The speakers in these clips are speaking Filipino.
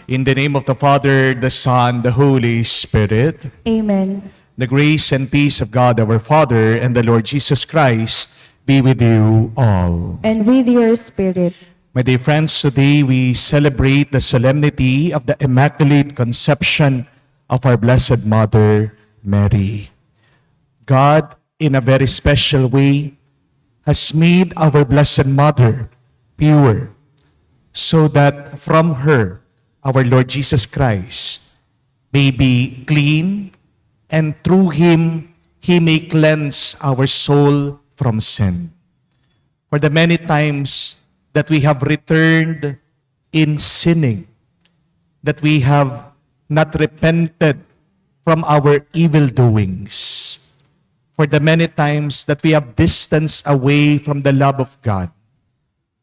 In the name of the Father, the Son, the Holy Spirit. Amen. The grace and peace of God our Father and the Lord Jesus Christ be with you all. And with your spirit. My dear friends, today we celebrate the solemnity of the Immaculate Conception of our Blessed Mother, Mary. God, in a very special way, has made our Blessed Mother pure, so that from her, our Lord Jesus Christ may be clean, and through Him, He may cleanse our soul from sin. For the many times that we have returned in sinning, that we have not repented from our evil doings, for the many times that we have distanced away from the love of God,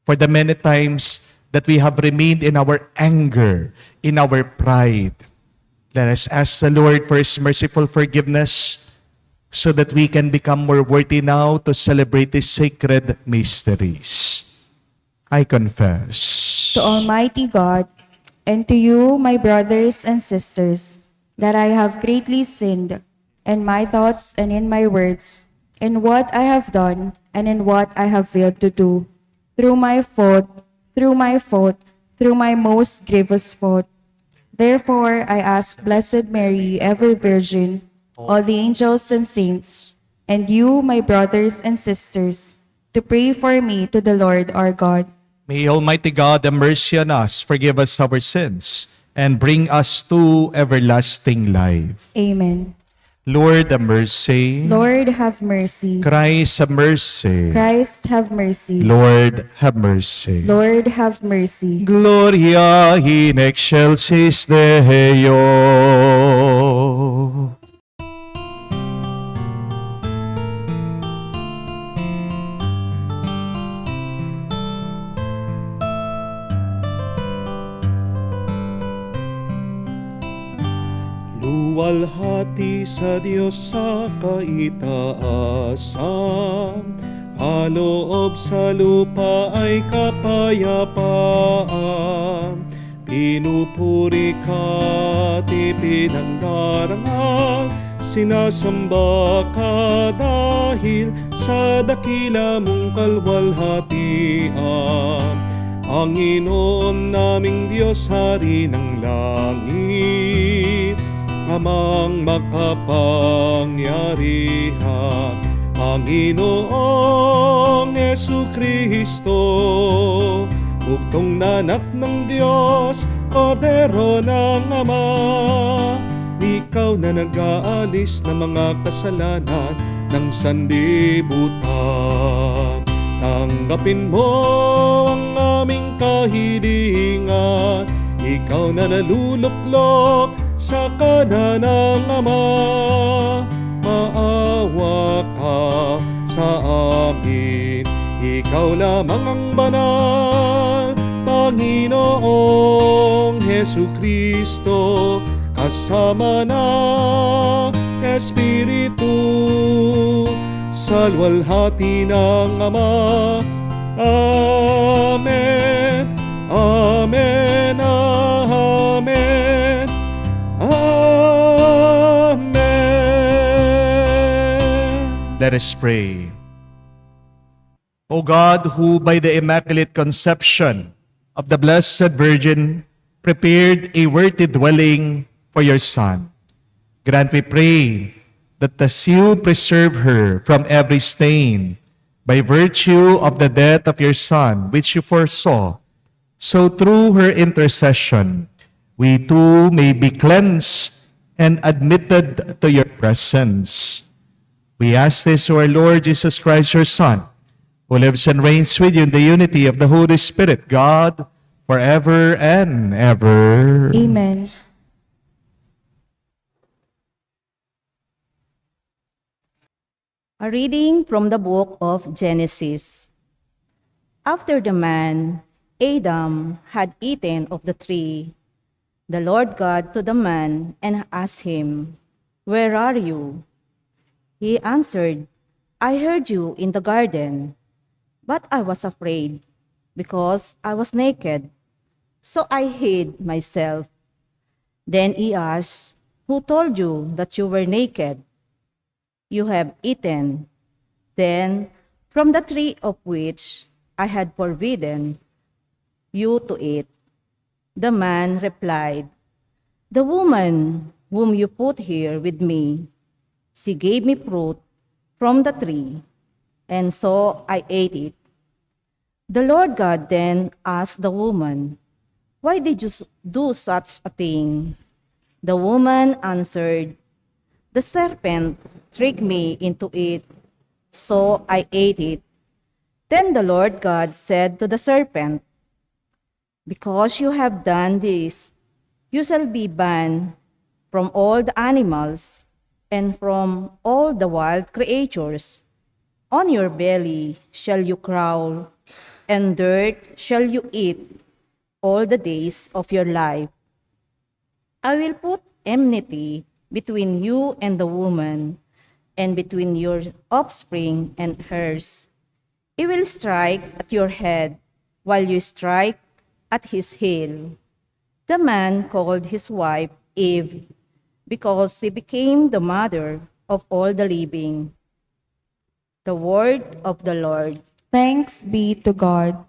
for the many times that we have remained in our anger, in our pride. Let us ask the Lord for His merciful forgiveness so that we can become more worthy now to celebrate these sacred mysteries. I confess To Almighty God, and to you, my brothers and sisters, that I have greatly sinned in my thoughts and in my words, in what I have done and in what I have failed to do, through my most grievous fault. Therefore, I ask Blessed Mary, ever Virgin, all the angels and saints, and you, my brothers and sisters, to pray for me to the Lord our God. May Almighty God have mercy on us, forgive us our sins, and bring us to everlasting life. Amen. Lord, have mercy. Lord, have mercy. Christ, have mercy. Christ, have mercy. Lord, have mercy. Lord, have mercy. Gloria in excelsis Deo. Luwalhati sa Diyos sa kaitaasan, kaloob sa lupa ay kapayapaan. Pinupuri ka't ipinangdarangal, sinasamba ka dahil sa dakila mong kalwalhatian. Panginoon naming Diyos, Hari ng langit, Amang makapangyarihan, Panginoong Jesucristo, bugtong na anak ng Diyos, Kordero ng Ama. Ikaw na nag-aalis ng mga kasalanan ng sanlibutan. Tanggapin mo ang aming kahilingan, ikaw na naluluklok sa kanan ng Ama. Maawa ka sa amin, ikaw lamang ang banal, Panginoong Jesucristo, kasama ng Espiritu, sa luwalhati ng Ama. Amen. Amen. Amen. Amen. Let us pray. O God, who by the Immaculate Conception of the Blessed Virgin prepared a worthy dwelling for your Son, grant, we pray, that as you preserve her from every stain by virtue of the death of your Son, which you foresaw, so through her intercession, we too may be cleansed and admitted to your presence. We ask this through our Lord Jesus Christ, your Son, who lives and reigns with you in the unity of the Holy Spirit, God, forever and ever. Amen. A reading from the book of Genesis. After the man, Adam, had eaten of the tree, the Lord God to the man and asked him, "Where are you?" He answered, "I heard you in the garden, but I was afraid, because I was naked. So I hid myself Then he asked, "Who told you that you were naked? You have eaten, then, from the tree of which I had forbidden you to eat." The man replied, "The woman whom you put here with me, she gave me fruit from the tree, and so I ate it." The Lord God then asked the woman, "Why did you do such a thing?" The woman answered, "The serpent tricked me into it, so I ate it." Then the Lord God said to the serpent, "Because you have done this, you shall be banned from all the animals and from all the wild creatures. On your belly shall you crawl, and dirt shall you eat all the days of your life. I will put enmity between you and the woman, and between your offspring and hers. He will strike at your head, while you strike at his heel." The man called his wife Eve, because she became the mother of all the living. The word of the Lord. Thanks be to God.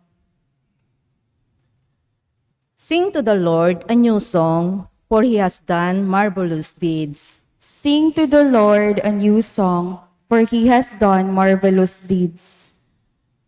Sing to the Lord a new song, for he has done marvelous deeds. Sing to the Lord a new song, for he has done marvelous deeds.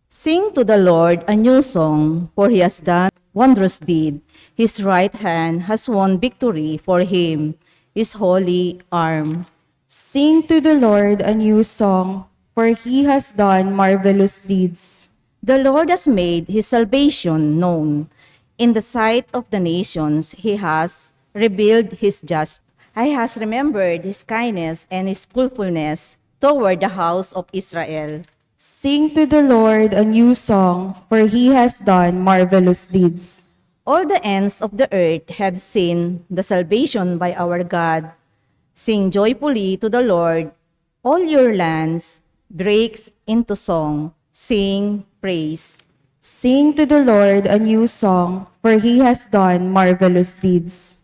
Sing to the Lord a new song, for he has done wondrous deed. His right hand has won victory for him, his holy arm. Sing to the Lord a new song, for he has done marvelous deeds. The Lord has made his salvation known. In the sight of the nations, he has revealed his justice. He has remembered his kindness and his faithfulness toward the house of Israel. Sing to the Lord a new song, for he has done marvelous deeds. All the ends of the earth have seen the salvation by our God. Sing joyfully to the Lord, all your lands, breaks into song, sing praise. Sing to the Lord a new song, for he has done marvelous deeds.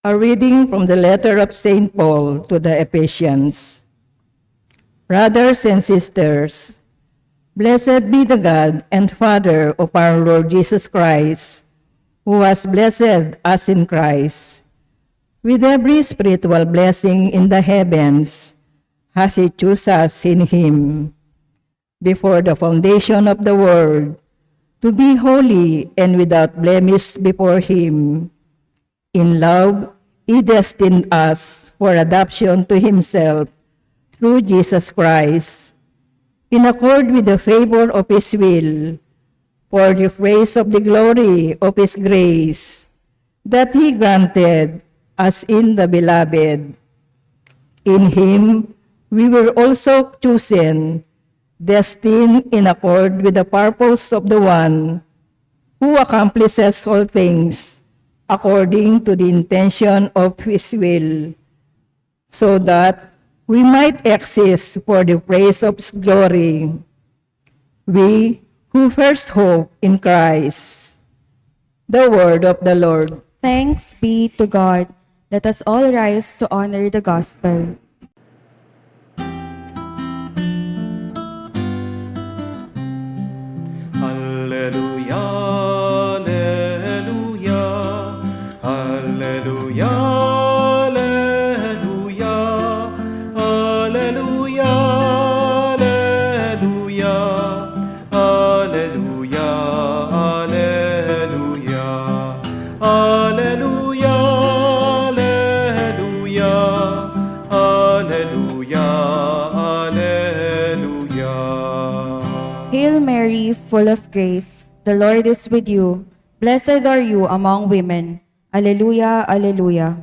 A reading from the letter of St. Paul to the Ephesians. Brothers and sisters, blessed be the God and Father of our Lord Jesus Christ, who has blessed us in Christ, with every spiritual blessing in the heavens, as he chose us in him, before the foundation of the world, to be holy and without blemish before him. In love, he destined us for adoption to himself through Jesus Christ, in accord with the favor of his will, for the praise of the glory of his grace, that he granted us in the Beloved. In him we were also chosen, destined in accord with the purpose of the one who accomplishes all things according to the intention of his will, so that we might exist for the praise of his glory. We who first hope in Christ. The word of the Lord. Thanks be to God. Let us all rise to honor the gospel. Alleluia, alleluia, alleluia, alleluia, alleluia, alleluia, alleluia, alleluia, alleluia, alleluia, alleluia, alleluia. Hail Mary, full of grace, the Lord is with you. Blessed are you among women. Alleluia, alleluia.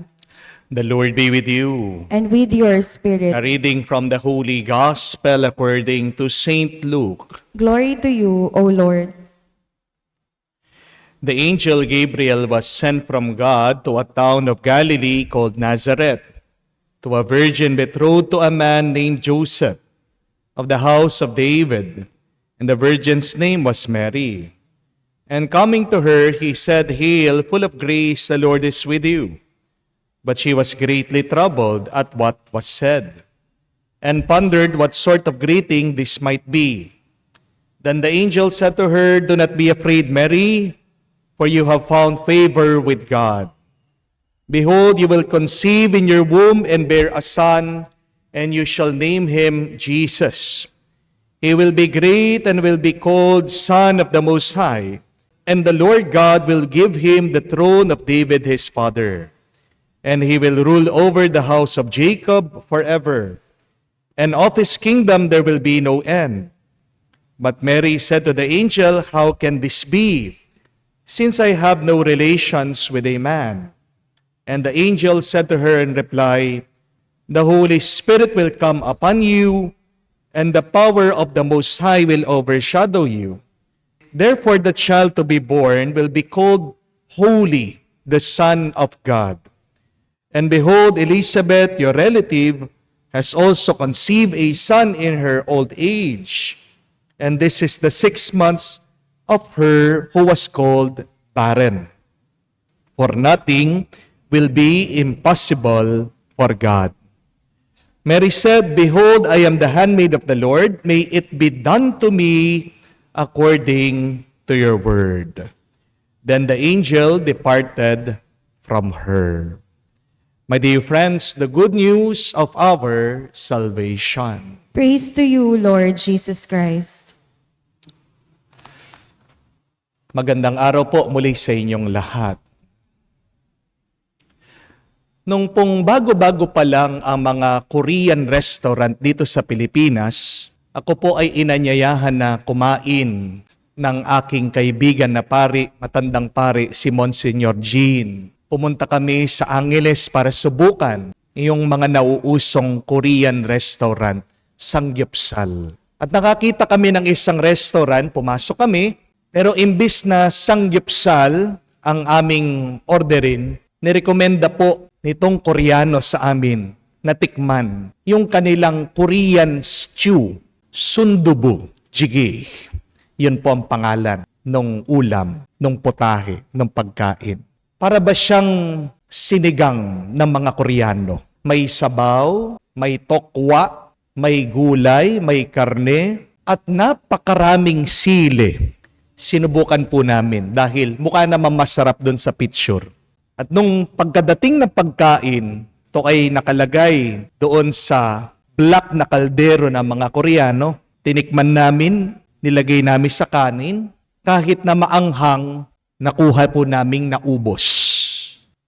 The Lord be with you. And with your spirit. A reading from the Holy Gospel according to Saint Luke. Glory to you, O Lord. The angel Gabriel was sent from God to a town of Galilee called Nazareth, to a virgin betrothed to a man named Joseph, of the house of David, and the virgin's name was Mary. And coming to her, he said, Hail, full of grace, the Lord is with you. But she was greatly troubled at what was said, and pondered what sort of greeting this might be. Then the angel said to her, Do not be afraid, Mary, for you have found favor with God. Behold, you will conceive in your womb and bear a son, and you shall name him Jesus. He will be great and will be called Son of the Most High, and the Lord God will give him the throne of David his father. And he will rule over the house of Jacob forever, and of his kingdom there will be no end. But Mary said to the angel, How can this be, since I have no relations with a man? And the angel said to her in reply, The Holy Spirit will come upon you, and the power of the Most High will overshadow you. Therefore the child to be born will be called Holy, the Son of God. And behold, Elizabeth, your relative, has also conceived a son in her old age. And this is the 6 months of her who was called barren. For nothing will be impossible for God. Mary said, Behold, I am the handmaid of the Lord. May it be done to me according to your word. Then the angel departed from her. My dear friends, the good news of our salvation. Praise to you, Lord Jesus Christ. Magandang araw po muli sa inyong lahat. Nung pong bago-bago pa lang ang mga Korean restaurant dito sa Pilipinas, ako po ay inanyayahan na kumain ng aking kaibigan na pari, matandang pari, si Monsignor Jean. Pumunta kami sa Angeles para subukan yung mga nauusong Korean restaurant, Samgyeopsal. At nakakita kami ng isang restaurant, pumasok kami, pero imbis na Samgyeopsal ang aming orderin, nirekomenda po nitong Koreano sa amin na tikman yung kanilang Korean stew, sundubu jjigae. Yun po ang pangalan ng ulam, ng potahe, ng pagkain. Para ba siyang sinigang ng mga Koreano? May sabaw, may tokwa, may gulay, may karne, at napakaraming sili. Sinubukan po namin dahil mukha naman masarap doon sa picture. At nung pagkadating ng pagkain, ito ay nakalagay doon sa black na kaldero ng mga Koreano. Tinikman namin, nilagay namin sa kanin, kahit na maanghang, nakuha po naming naubos.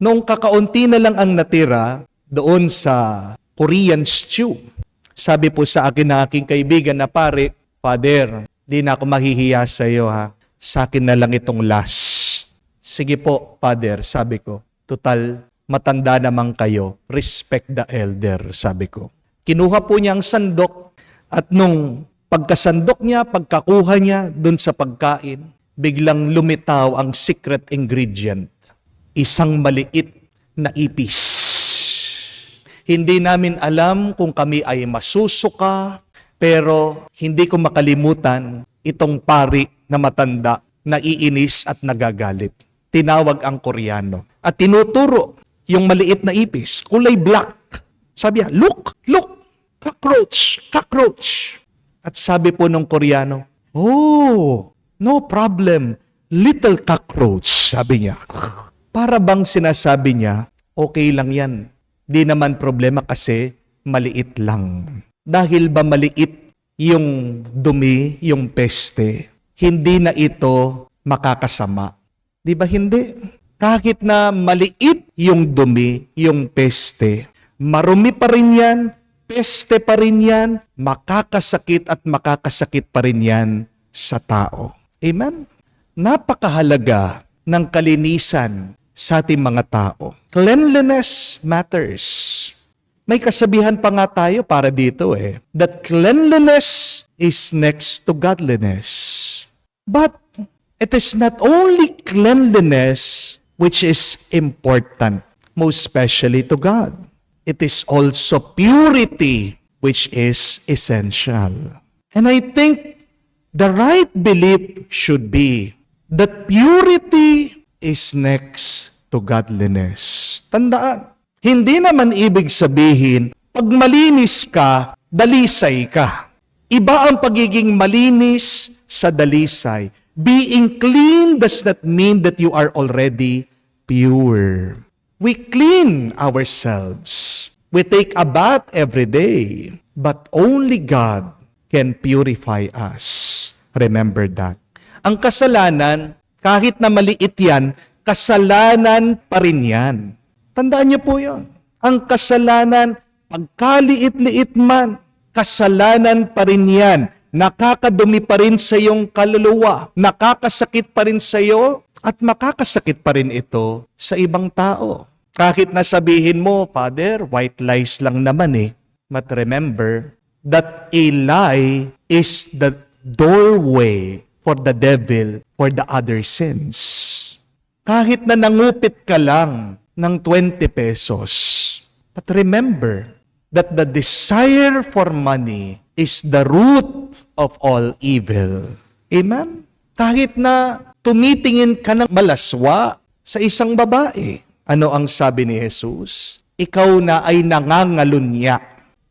Nung kakaunti na lang ang natira doon sa Korean stew, sabi po sa akin ng aking kaibigan na pare, Father, di na ako mahihiya sa iyo ha. Sa akin na lang itong last. Sige po, Father, sabi ko. Total, matanda naman kayo. Respect the elder, sabi ko. Kinuha po niya ang sandok at nung pagkasandok niya, pagkakuha niya doon sa pagkain, biglang lumitaw ang secret ingredient. Isang maliit na ipis. Hindi namin alam kung kami ay masusuka, pero hindi ko makalimutan itong pari na matanda na iinis at nagagalit. Tinawag ang Koreano at tinuturo yung maliit na ipis, kulay black. Sabi niya, look, cockroach, cockroach. At sabi po ng Koreano, oh, no problem, little cockroach, sabi niya. Para bang sinasabi niya, okay lang yan. Di naman problema kasi maliit lang. Dahil ba maliit yung dumi, yung peste, hindi na ito makakasama. Di ba hindi? Kahit na maliit yung dumi, yung peste, marumi pa rin yan, peste pa rin yan, makakasakit at makakasakit pa rin yan sa tao. Amen? Napakahalaga ng kalinisan sa ating mga tao. Cleanliness matters. May kasabihan pa nga tayo para dito that cleanliness is next to godliness. But it is not only cleanliness which is important, most especially to God. It is also purity which is essential. And I think The right belief should be that purity is next to godliness. Tandaan, hindi naman ibig sabihin, pag malinis ka, dalisay ka. Iba ang pagiging malinis sa dalisay. Being clean does not mean that you are already pure. We clean ourselves. We take a bath every day. But only God can purify us. Remember that. Ang kasalanan, kahit na maliit yan, kasalanan pa rin yan. Tandaan niyo po yun. Ang kasalanan, pagkaliit-liit man, kasalanan pa rin yan. Nakakadumi pa rin sa iyong kaluluwa. Nakakasakit pa rin sa iyo at makakasakit pa rin ito sa ibang tao. Kahit na sabihin mo, Father, white lies lang naman eh. But remember that a lie is the doorway for the devil for the other sins. Kahit na nangupit ka lang ng 20 pesos. But remember that the desire for money is the root of all evil. Amen? Kahit na tumitingin ka ng malaswa sa isang babae, ano ang sabi ni Jesus? Ikaw na ay nangangalunya.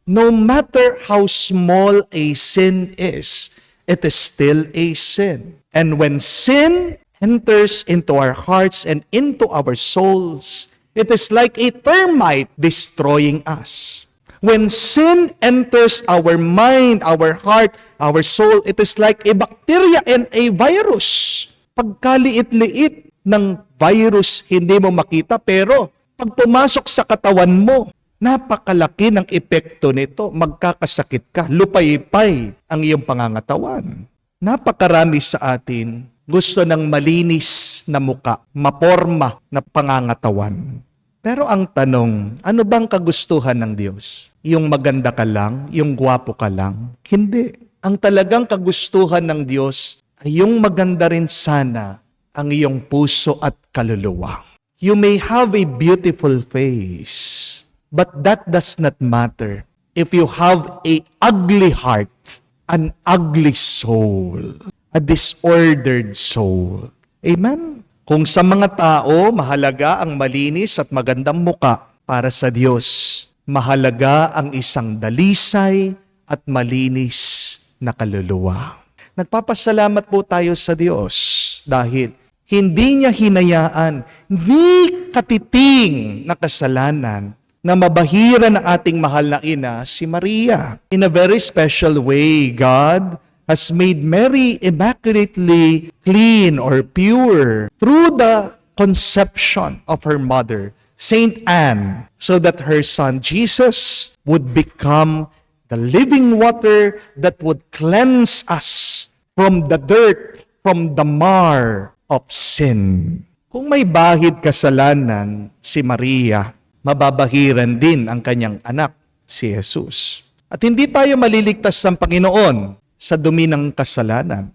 No matter how small a sin is, it is still a sin. And when sin enters into our hearts and into our souls, it is like a termite destroying us. When sin enters our mind, our heart, our soul, it is like a bacteria and a virus. Pagkaliit-liit ng virus, hindi mo makita, pero pag pumasok sa katawan mo, napakalaki ng epekto nito. Magkakasakit ka, lupaypay ang iyong pangangatawan. Napakarami sa atin gusto ng malinis na muka, maporma na pangangatawan. Pero ang tanong, ano bang kagustuhan ng Diyos? Yung maganda ka lang? Yung gwapo ka lang? Hindi. Ang talagang kagustuhan ng Diyos ay yung maganda rin sana ang iyong puso at kaluluwa. You may have a beautiful face, but that does not matter if you have a ugly heart, an ugly soul, a disordered soul. Amen? Kung sa mga tao, mahalaga ang malinis at magandang muka, para sa Diyos, mahalaga ang isang dalisay at malinis na kaluluwa. Nagpapasalamat po tayo sa Diyos dahil hindi niya hinayaan ni katiting na kasalanan na mabahira ng ating mahal na ina, si Maria. In a very special way, God has made Mary immaculately clean or pure through the conception of her mother, Saint Anne, so that her son Jesus would become the living water that would cleanse us from the dirt, from the mar of sin. Kung may bahid kasalanan si Maria, mababahiran din ang kanyang anak, si Jesus. At hindi tayo maliligtas ng Panginoon sa dumi ng kasalanan.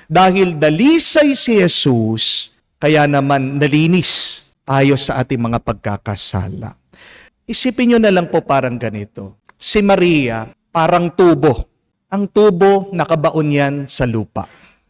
Dahil dalisay si Jesus, kaya naman nalinis tayo sa ating mga pagkakasala. Isipin nyo na lang po parang ganito. Si Maria, parang tubo. Ang tubo, nakabaon yan sa lupa.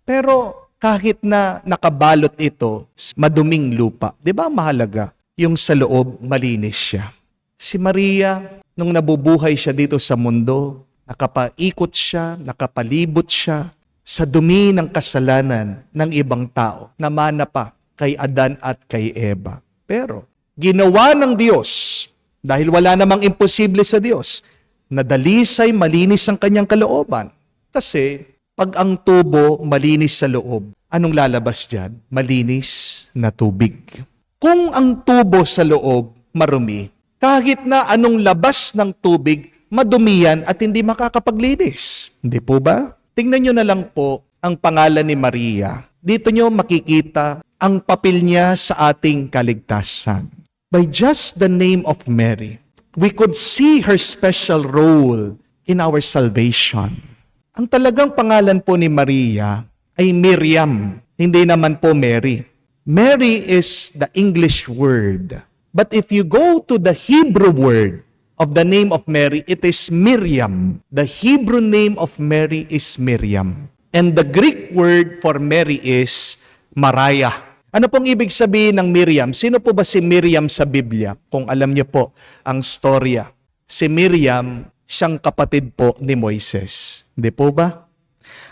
Pero kahit na nakabalot ito, maduming lupa, di ba mahalaga? Yung sa loob, malinis siya. Si Maria, nung nabubuhay siya dito sa mundo, nakapaikot siya, nakapalibot siya sa dumi ng kasalanan ng ibang tao, namana pa kay Adan at kay Eva. Pero ginawa ng Diyos, dahil wala namang imposible sa Diyos, na dalisay malinis ang kanyang kalooban. Kasi pag ang tubo malinis sa loob, anong lalabas diyan? Malinis na tubig. Kung ang tubo sa loob marumi, kahit na anong labas ng tubig, madumi yan at hindi makakapaglinis. Hindi po ba? Tingnan nyo na lang po ang pangalan ni Maria. Dito nyo makikita ang papel niya sa ating kaligtasan. By just the name of Mary, we could see her special role in our salvation. Ang talagang pangalan po ni Maria ay Miriam, hindi naman po Mary. Mary is the English word. But if you go to the Hebrew word of the name of Mary, it is Miriam. The Hebrew name of Mary is Miriam. And the Greek word for Mary is Mariah. Ano pong ibig sabihin ng Miriam? Sino po ba si Miriam sa Biblia? Kung alam niyo po ang storya. Si Miriam, siyang kapatid po ni Moises. Hindi po ba?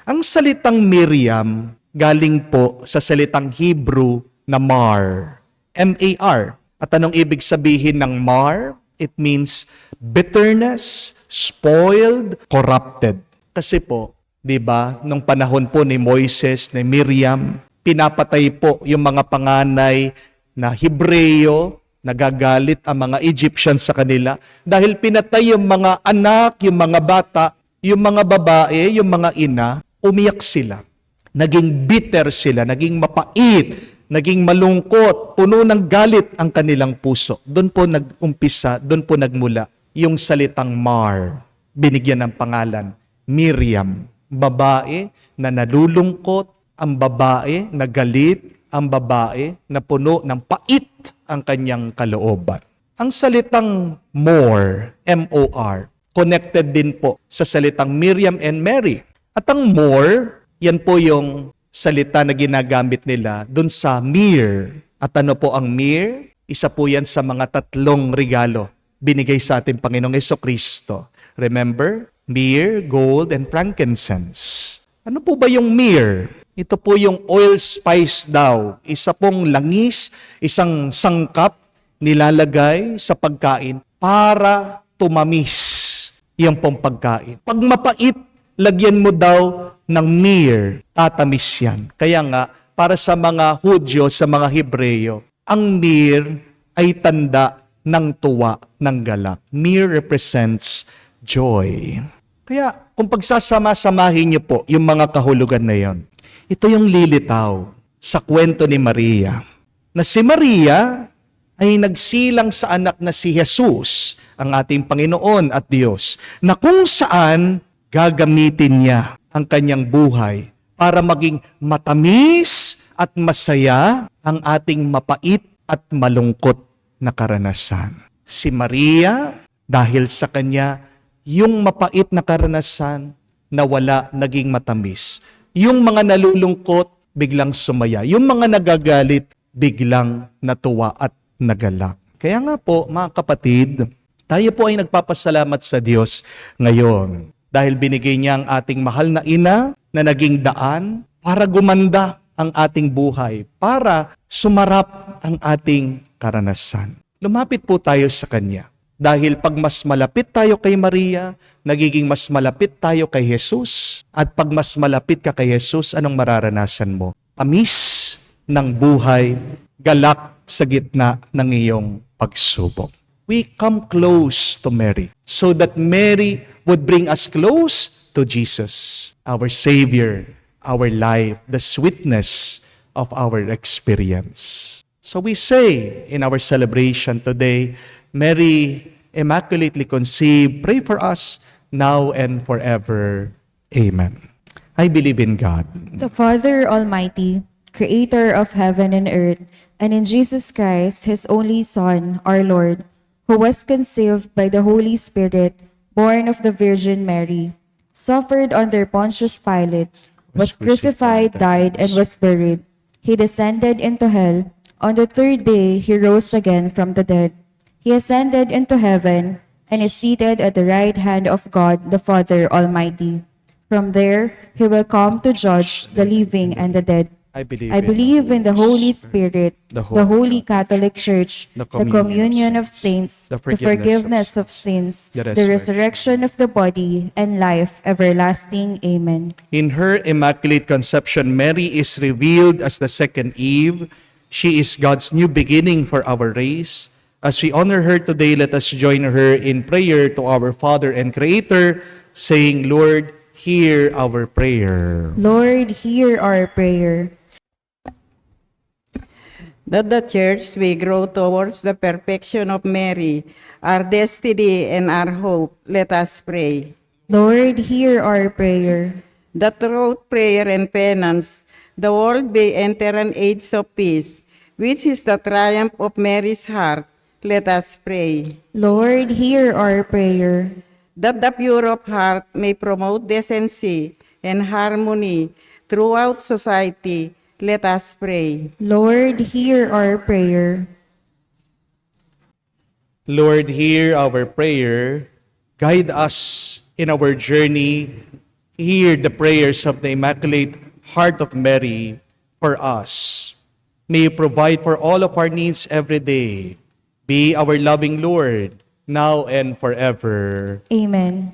Ang salitang Miriam galing po sa salitang Hebrew na mar. M-A-R. At anong ibig sabihin ng mar? It means bitterness, spoiled, corrupted. Kasi po, di ba, nung panahon po ni Moises, ni Miriam, pinapatay po yung mga panganay na Hebreyo, nagagalit ang mga Egyptians sa kanila dahil pinatay yung mga anak, yung mga bata, yung mga babae, yung mga ina, umiyak sila. Naging bitter sila, naging mapait, naging malungkot, puno ng galit ang kanilang puso. Doon po nag-umpisa, doon po nagmula yung salitang Mar. Binigyan ng pangalan, Miriam. Babae na nalulungkot, ang babae na galit, ang babae na puno ng pait ang kanyang kalooban. Ang salitang more, M-O-R, connected din po sa salitang Miriam and Mary. At ang more, yan po yung salita na ginagamit nila dun sa myrrh. At ano po ang myrrh? Isa po yan sa mga 3 regalo binigay sa ating Panginoong Jesucristo. Remember? Myrrh, gold, and frankincense. Ano po ba yung myrrh? Ito po yung oil spice daw. Isa pong langis, isang sangkap nilalagay sa pagkain para tumamis yung pong pagkain. Pag mapait, lagyan mo daw ng myrrh, tatamis yan. Kaya nga, para sa mga Hudyo, sa mga Hebreyo, ang myrrh ay tanda ng tuwa, ng galak. Myrrh represents joy. Kaya kung pagsasama-samahin niyo po yung mga kahulugan na yon, ito yung lilitaw sa kwento ni Maria. Na si Maria ay nagsilang sa anak na si Jesus, ang ating Panginoon at Diyos, na kung saan gagamitin niya ang kanyang buhay para maging matamis at masaya ang ating mapait at malungkot na karanasan. Si Maria, dahil sa kanya, yung mapait na karanasan nawala, naging matamis. Yung mga nalulungkot, biglang sumaya. Yung mga nagagalit, biglang natuwa at nagalak. Kaya nga po, mga kapatid, tayo po ay nagpapasalamat sa Diyos ngayon dahil binigay niya ang ating mahal na ina na naging daan para gumanda ang ating buhay, para sumarap ang ating karanasan. Lumapit po tayo sa Kanya. Dahil pag mas malapit tayo kay Maria, nagiging mas malapit tayo kay Jesus. At pag mas malapit ka kay Jesus, anong mararanasan mo? Tamis ng buhay, galak sa gitna ng iyong pagsubok. We come close to Mary so that Mary would bring us close to Jesus, our Savior, our life, the sweetness of our experience. So we say in our celebration today, Mary, Immaculately Conceived, pray for us now and forever. Amen. I believe in God, The Father Almighty, creator of heaven and earth, and in Jesus Christ, his only Son, our Lord, who was conceived by the Holy Spirit, born of the Virgin Mary, suffered under Pontius Pilate, was crucified, died, and was buried. He descended into hell. On the 3rd day, he rose again from the dead. He ascended into heaven and is seated at the right hand of God, the Father Almighty. From there, he will come to judge the living and the dead. I believe in the Holy Spirit, the the Holy Catholic Church, the the communion of saints, the the forgiveness of sins, the resurrection of the body, and life everlasting. Amen. In her Immaculate Conception, Mary is revealed as the second Eve. She is God's new beginning for our race. As we honor her today, let us join her in prayer to our Father and Creator, saying, Lord, hear our prayer. Lord, hear our prayer. That the Church may grow towards the perfection of Mary, our destiny and our hope, let us pray. Lord, hear our prayer. That through prayer and penance, the world may enter an age of peace, which is the triumph of Mary's heart, let us pray. Lord, hear our prayer. That the pure of heart may promote decency, and harmony throughout society. Let us pray. Lord, hear our prayer. Lord, hear our prayer. Guide us in our journey. Hear the prayers of the Immaculate Heart of Mary for us. May you provide for all of our needs every day. Be our loving Lord, now and forever. Amen.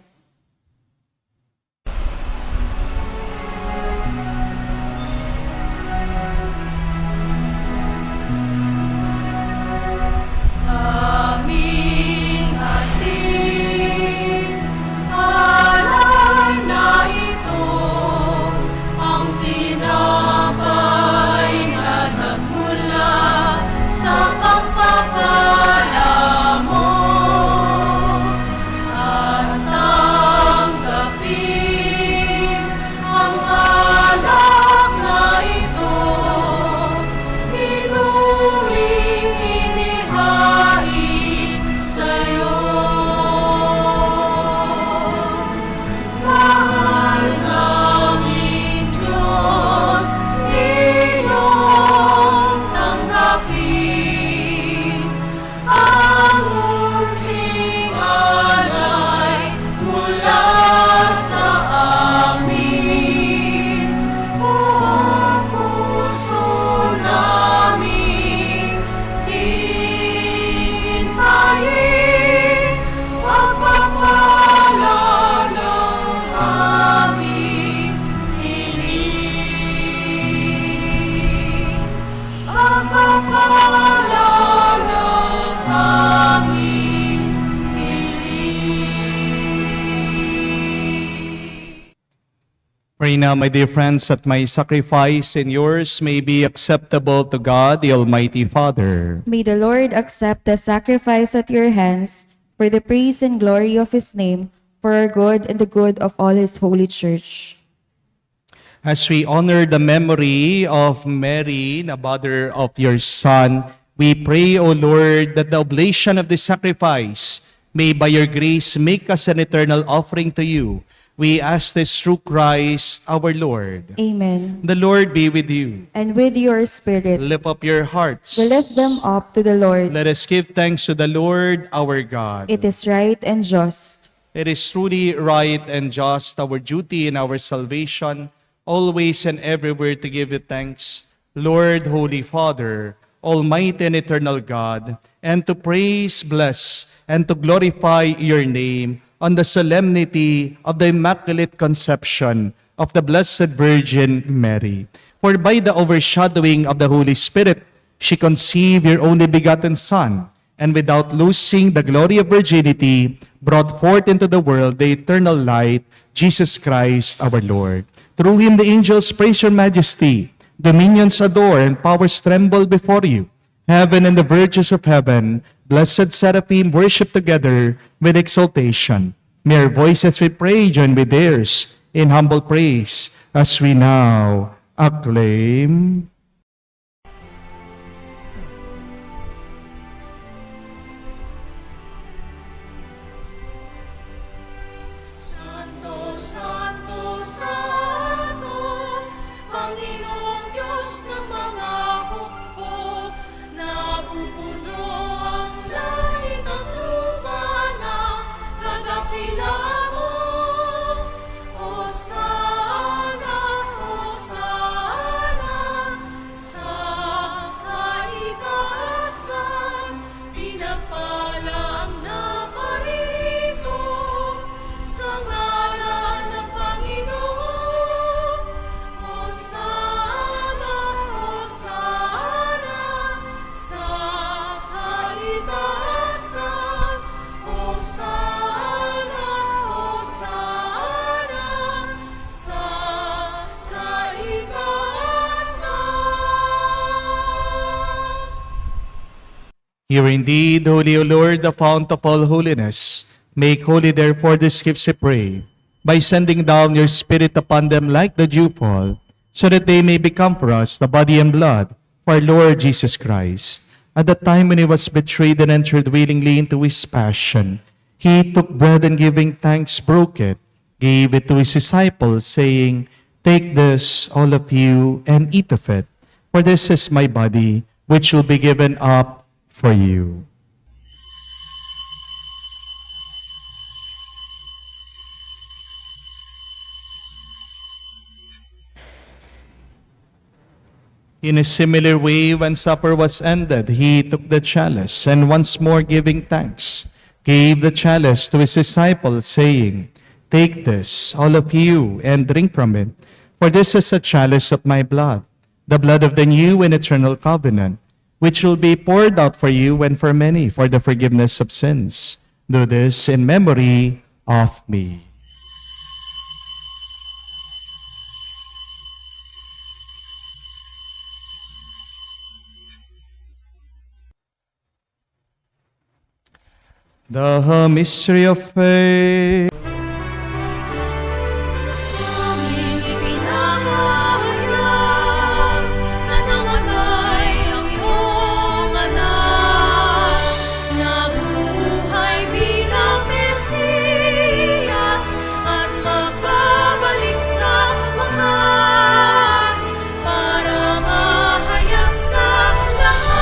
Aming ating alay na ito, ang tinapay na nagmula sa pagpapala mo. At tanggapin ang alak na ito, inuwing inihain sa'yo. Mahal naming Diyos, iyong tanggapin ang munting alay mula sa amin. Buong puso namin hintayin pagpapala ng aming hiling. Pagpapala ng aming hiling. Pray now, my dear friends, that my sacrifice and yours may be acceptable to God, the Almighty Father. May the Lord accept the sacrifice at your hands for the praise and glory of his name, for our good and the good of all his holy church. As we honor the memory of Mary, the mother of your Son, we pray, O Lord, that the oblation of the sacrifice may by your grace make us an eternal offering to you. We ask this through Christ our Lord. Amen. The Lord be with you. And with your spirit, Lift up your hearts. we lift them up to the Lord. Let us give thanks to the Lord our God. It is right and just. It is truly right and just, our duty and our salvation, always and everywhere to give you thanks, Lord, Holy Father, Almighty and eternal God, and to praise, bless, and to glorify your name on the solemnity of the Immaculate Conception of the Blessed Virgin Mary. For by the overshadowing of the Holy Spirit, she conceived your only begotten Son, and without losing the glory of virginity, brought forth into the world the eternal light, Jesus Christ our Lord. Through him the angels praise your majesty, dominions adore, and powers tremble before you. Heaven and the virtues of heaven, blessed seraphim, worship together with exultation. May our voices, we pray, join with theirs in humble praise as we now acclaim. Santo, Santo, Santo, Panginoong Diyos ng mga hukbo, napupuno ang langit at lupa ng kadakilaan mo. Hosana, Hosana, sa kaitaasan, pinagpala ang naparito. Sa ngalan ng Panginoon, Hosana, Hosana, sa kaitaasan, Hosana, Hosana, sa kaitaasan. Hear indeed, Holy O Lord, the fount of all holiness. Make holy therefore these gifts, we pray, by sending down your Spirit upon them like the dewfall, so that they may become for us the body and blood of our Lord Jesus Christ. At the time when he was betrayed and entered willingly into his passion, he took bread and giving thanks, broke it, gave it to his disciples, saying, "Take this, all of you, and eat of it, for this is my body, which will be given up for you." In a similar way, when supper was ended, he took the chalice, and once more giving thanks, gave the chalice to his disciples, saying, "Take this, all of you, and drink from it, for this is a chalice of my blood, the blood of the new and eternal covenant, which will be poured out for you and for many for the forgiveness of sins. Do this in memory of me." The mystery of faith. Aming ipinahayag na namatay ang iyong anak, nabuhay bilang Mesiyas at magbabalik sa wakas para mahayag sa lahat.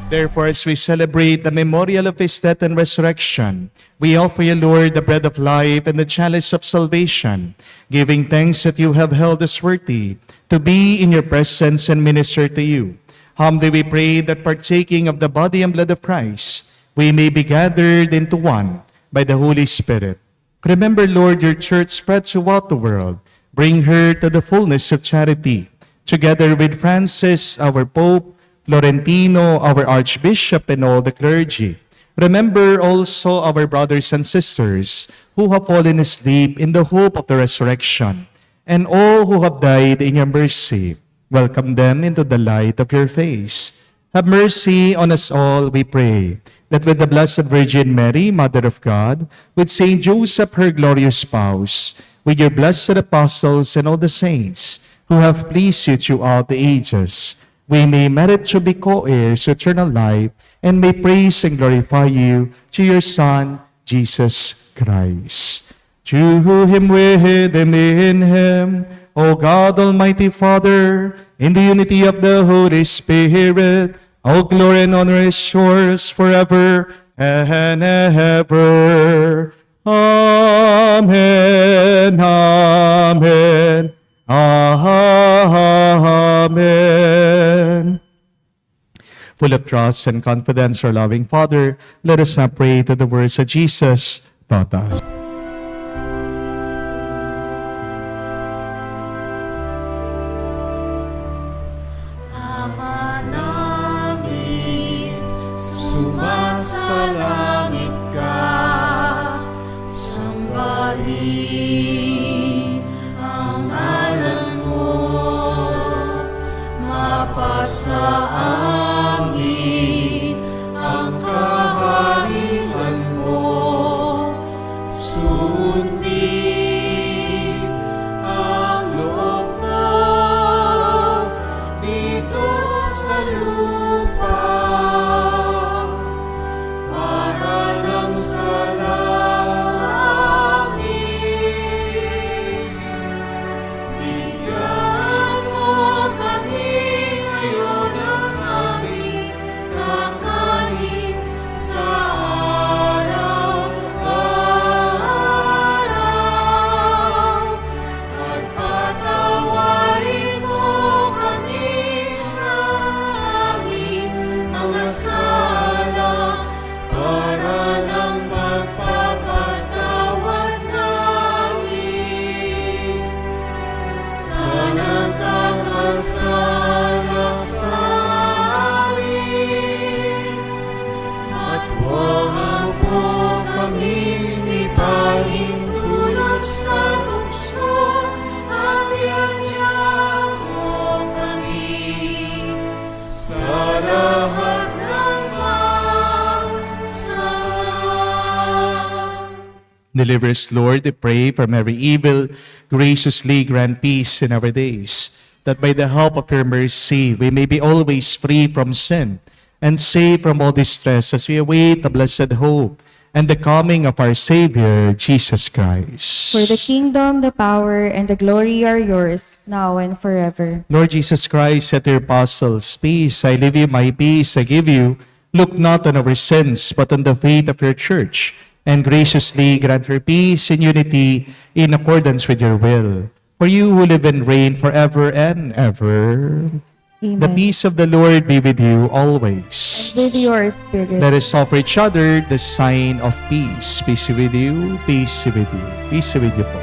Therefore, as we celebrate the memorial of his death and resurrection, we offer you, Lord, the bread of life and the chalice of salvation, giving thanks that you have held us worthy to be in your presence and minister to you. Humbly we pray that partaking of the body and blood of Christ, we may be gathered into one by the Holy Spirit. Remember, Lord, your church spread throughout the world. Bring her to the fullness of charity, together with Francis, our Pope, Florentino, our Archbishop, and all the clergy. Remember also our brothers and sisters who have fallen asleep in the hope of the resurrection, and all who have died in your mercy. Welcome them into the light of your face. Have mercy on us all, we pray, that with the Blessed Virgin Mary, Mother of God, with Saint Joseph, her glorious spouse, with your blessed apostles and all the saints who have pleased you throughout the ages, we may merit to be co-heirs to eternal life and may praise and glorify you through your Son, Jesus Christ. Through him, with him, in him, O God, Almighty Father, in the unity of the Holy Spirit, all glory and honor is yours forever and ever. Amen. Amen. Amen. Full of trust and confidence, our loving Father, let us now pray to the words that Jesus taught us. Ama namin, sumasalangit ka, sambahin ang ngalan mo, mapasa amin ang kaharian mo, sundin ang loob mo dito sa lupa para nang sa langit. Bigyan mo kami ngayon ng aming kakanin sa araw-araw at patawarin mo kami sa aming mga sala para ng pagpapatawad namin sa nagkakasala sa amin. At huwag mo kaming ipahintulot sa tukso at iadya mo kami sa lahat ng masama. Deliver us, Lord, we pray, from every evil. Graciously grant peace in our days, that by the help of your mercy we may be always free from sin and safe from all distress as we await the blessed hope and the coming of our Savior, Jesus Christ. For the kingdom, the power, and the glory are yours, now and forever. Lord Jesus Christ, said to your apostles, "Peace I leave you, my peace I give you. Look not on our sins, but on the faith of your church, and graciously grant her peace and unity in accordance with your will. For you who live and reign forever and ever. Amen. The peace of the Lord be with you always. With your spirit. Let us offer each other the sign of peace. Peace be with you, peace be with you, peace be with you po.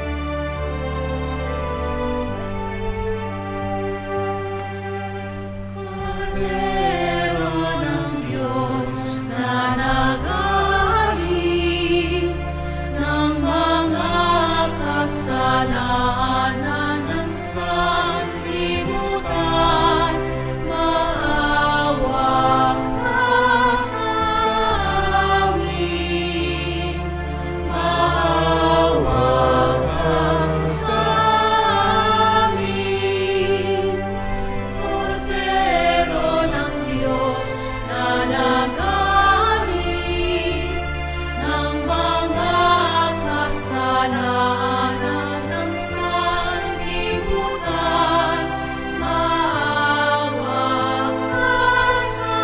Cordero ng Diyos na nag-aalis ng mga kasalanan ng sanlibutan, maawa ka sa amin. Maawa ka sa amin. Cordero ng Diyos na nag-aalis ng mga kasalanan ng sanlibutan, maawa ka sa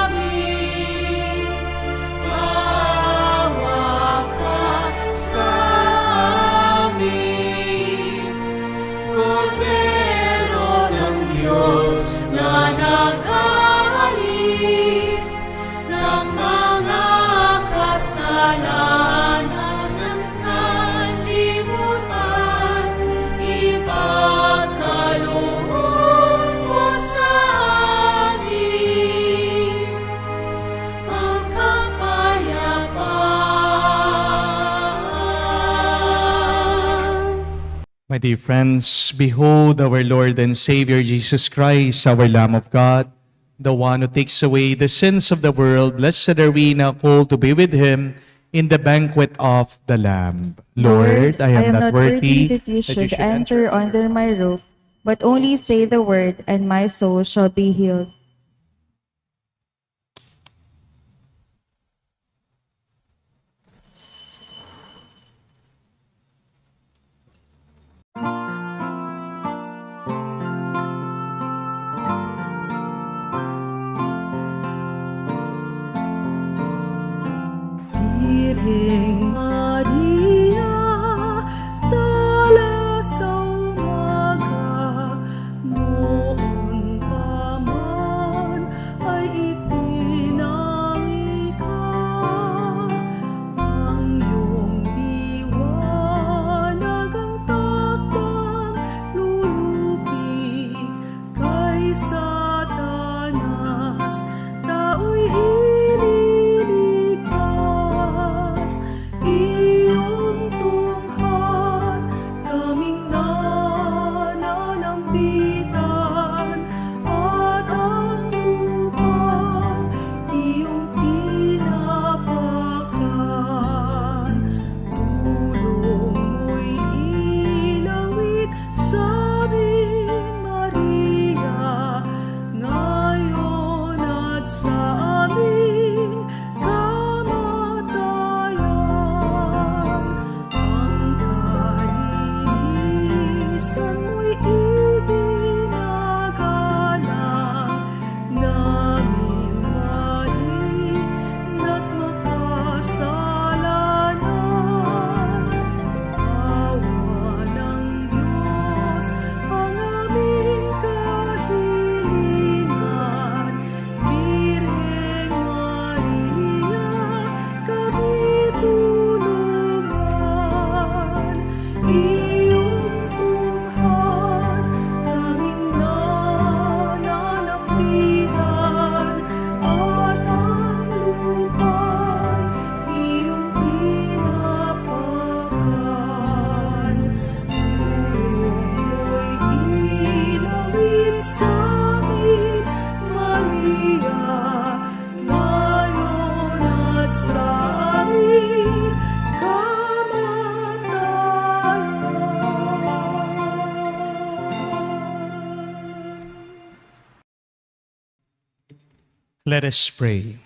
amin. Maawa ka sa amin. Cordero ng Diyos na nag-aalis ng mga kasalanan ng sanlibutan, ipagkaloob mo sa amin ang kapayapaan. My dear friends, behold our Lord and Savior Jesus Christ, our Lamb of God, the one who takes away the sins of the world. Blessed are we now called to be with him in the banquet of the Lamb. Lord, I am not worthy that you should enter under my roof, but only say the word, and my soul shall be healed. Piring Maria, dala sa umaga, noon pa man ay itinangi ka. Ang iyong liwanag ang takdang lulupig kay Satanas, tao'y ililigtas. Iyong tunghan kaming nananambitan, at ang lupang iyong tinapakan. Tulong mo'y ilawit sa amin, Maria, ngayon at sa aming kamatayan. Ang kalinisan mo'y iginagalang, naming mahina't makasalanan. Awa ng Diyos ang aming kahilingan. Birhen Maria, kami tulungan. Iyong tunghan kaming nananambitan, at ang lupang iyong tinapakan. Tulong mo'y ilawit sa amin, Maria, ngayon at sa aming kamatayan. Let us pray.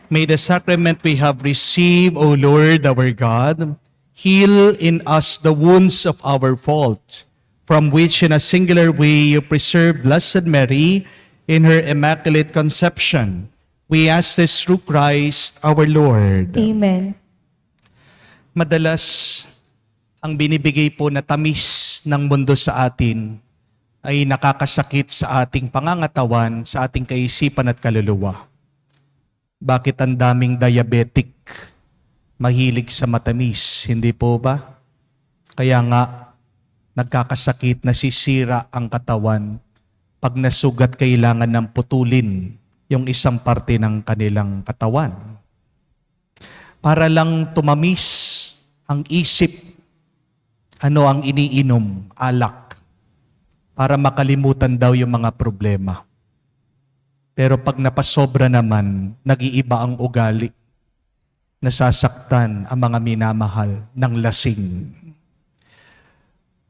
May the sacrament we have received, O Lord our God, heal in us the wounds of our fault, from which in a singular way you preserve Blessed Mary in her Immaculate Conception. We ask this through Christ our Lord. Amen. Madalas, ang binibigay po na tamis ng mundo sa atin ay nakakasakit sa ating pangangatawan, sa ating kaisipan at kaluluwa. Bakit ang daming diabetic mahilig sa matamis, hindi po ba? Kaya nga, nagkakasakit, nasisira ang katawan. Pag nasugat, kailangan ng putulin yung isang parte ng kanilang katawan. Para lang tumamis ang isip, ano ang iniinom, alak, para makalimutan daw yung mga problema. Pero pag napasobra naman, nag-iiba ang ugali. Nasasaktan ang mga minamahal ng lasing.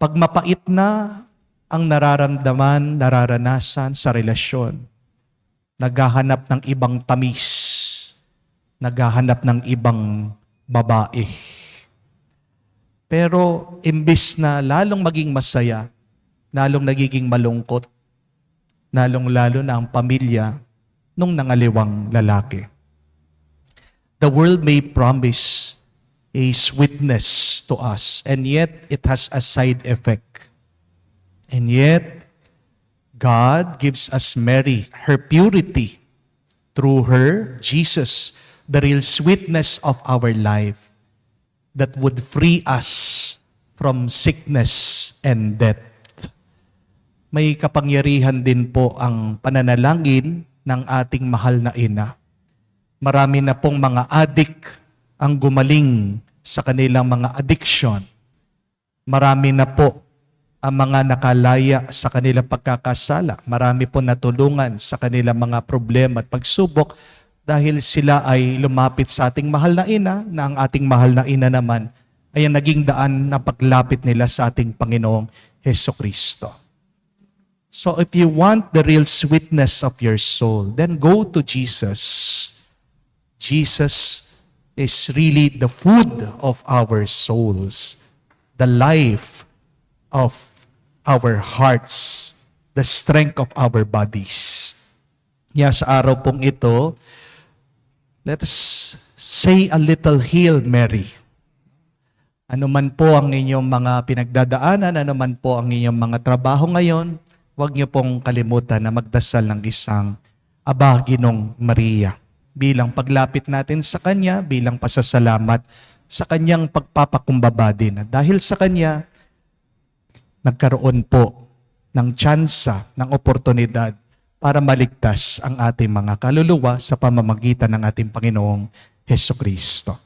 Pag mapait na ang nararamdaman, nararanasan sa relasyon, naghahanap ng ibang tamis, naghahanap ng ibang babae. Pero imbis na lalong maging masaya, lalong nagiging malungkot, lalong-lalo na ang pamilya nung nangaliwang lalaki. The world may promise a sweetness to us, and yet it has a side effect. And yet, God gives us Mary, her purity, through her, Jesus, the real sweetness of our life that would free us from sickness and death. May kapangyarihan din po ang pananalangin ng ating mahal na ina. Marami na pong mga adik ang gumaling sa kanilang mga addiction. Marami na po ang mga nakalaya sa kanilang pagkakasala. Marami po natulungan sa kanilang mga problema at pagsubok dahil sila ay lumapit sa ating mahal na ina, na ang ating mahal na ina naman ay ang naging daan na paglapit nila sa ating Panginoong Hesukristo. So if you want the real sweetness of your soul, then go to Jesus. Jesus is really the food of our souls, the life of our hearts, the strength of our bodies. Sa araw pong ito, let us say a little Hail Mary. Ano man po ang inyong mga pinagdadaanan, ano man po ang inyong mga trabaho ngayon, huwag niyo pong kalimutan na magdasal ng isang Aba, Ginong Maria bilang paglapit natin sa Kanya, bilang pasasalamat sa Kanyang pagpapakumbaba din. Dahil sa Kanya, nagkaroon po ng tsansa, ng oportunidad para maligtas ang ating mga kaluluwa sa pamamagitan ng ating Panginoong Hesukristo.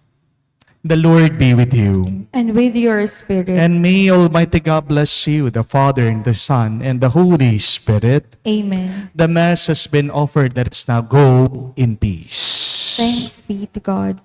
The Lord be with you. And with your spirit. And may Almighty God bless you, the Father and the Son and the Holy Spirit. Amen. The Mass has been offered. Let us now go in peace. Thanks be to God.